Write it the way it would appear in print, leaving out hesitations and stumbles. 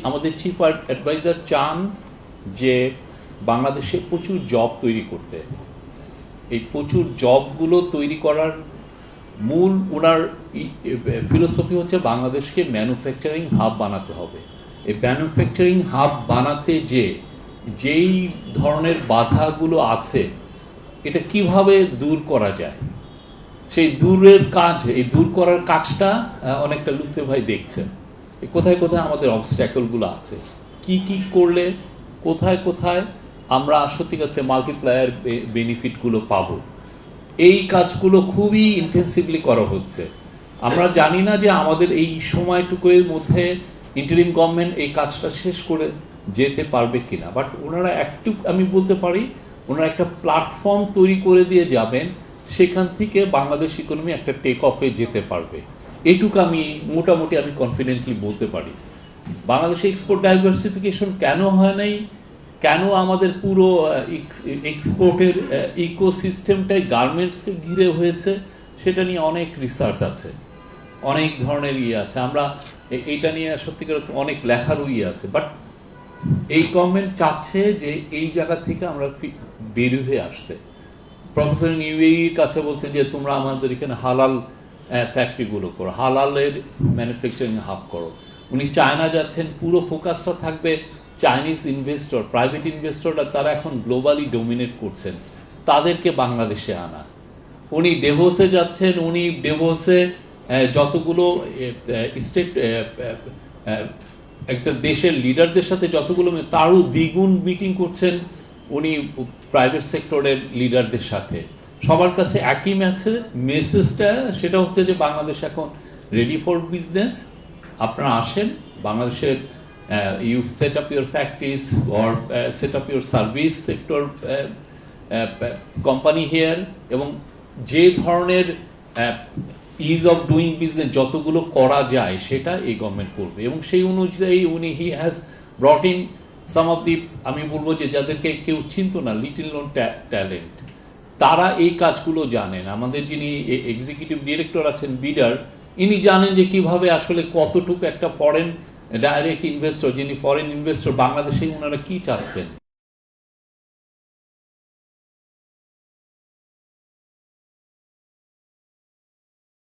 আমাদের chief adviser চান যে বাংলাদেশে প্রচুর জব তৈরি করতে। এই প্রচুর জবগুলো তৈরি করার মূল ওনার ফিলোসফি হচ্ছে বাংলাদেশকে ম্যানুফ্যাকচারিং হাব বানাতে হবে। এই ম্যানুফ্যাকচারিং হাব বানাতে যেই ধরনের বাধাগুলো আছে এটা কিভাবে দূর করা যায়, সেই এই দূর করার কাজটা অনেকটা লুৎফে ভাই দেখছেন। কোথায় কোথায় আমাদের অবস্ট্যাকলগুলো আছে, কি কি করলে কোথায় কোথায় আমরা সত্যিকারে মাল্টিপ্লায়ার বেনিফিটগুলো পাবো, এই কাজগুলো খুবই ইন্টেন্সিভলি করা হচ্ছে। আমরা জানি না যে আমাদের এই সময়টুকুর মধ্যে ইন্টারিম গভর্নমেন্ট এই কাজটা শেষ করে যেতে পারবে কিনা, বাট ওনারা একটু আমি বলতে পারি ওনারা একটা প্ল্যাটফর্ম তৈরি করে দিয়ে যাবেন, সেখান থেকে বাংলাদেশ ইকোনমি একটা টেক অফে যেতে পারবে। এইটুকু আমি মোটামুটি কনফিডেন্টলি বলতে পারি। বাংলাদেশে এক্সপোর্ট ডাইভার্সিফিকেশন কেন হয় নাই, কেন আমাদের পুরো এক্সপোর্টের ইকোসিস্টেমটাই গার্মেন্টসকে ঘিরে হয়েছে, সেটা নিয়ে অনেক রিসার্চ আছে, অনেক ধরনের আছে। আমরা এইটা নিয়ে সত্যিকার অনেক লেখারও আছে। বাট এই গভর্নমেন্ট চাচ্ছে যে এই জায়গা থেকে আমরা বের হয়ে আসতে। প্রফেসর ইউএইর কাছে বলছেন যে তোমরা আমাদের এখানে হালাল ফ্যাক্টরিগুলো করো, হালালের ম্যানুফ্যাকচারিং হাব করো। উনি চায়না যাচ্ছেন, পুরো ফোকাসটা থাকবে চাইনিজ ইনভেস্টর, প্রাইভেট ইনভেস্টররা তারা এখন গ্লোবালি ডোমিনেট করছেন, তাদেরকে বাংলাদেশে আনা। উনি ডেভোসে যাচ্ছেন, উনি ডেভোসে যতগুলো স্টেট একটা দেশের লিডারদের সাথে যতগুলো তারও দ্বিগুণ মিটিং করছেন উনি প্রাইভেট সেক্টরের লিডারদের সাথে। সবার কাছে একই মেসেজটা, সেটা হচ্ছে যে বাংলাদেশ এখন রেডি ফর বিজনেস, আপনারা আসেন বাংলাদেশে, you set up your factories or set up your service sector company here, এবং যে ধরনের ইজ অফ ডুইং বিজনেস যতগুলো করা যায় সেটা এই গভর্নমেন্ট করবে। এবং সেই অনুযায়ী he has brought in some of the, আমি বলবো যে যাদেরকে কেউ চিনত না, লিটল নোন ট্যালেন্ট, তারা এই কাজগুলো জানেন। আমাদের যিনি এক্সিকিউটিভ ডিরেক্টর আছেন বিডার, ইনি জানেন যে কিভাবে আসলে কতটুকু একটা ফরেন ডাইরেক্ট ইনভেস্টর, যিনি ফরেন ইনভেস্টর বাংলাদেশে ওনারা কি চাচ্ছেন।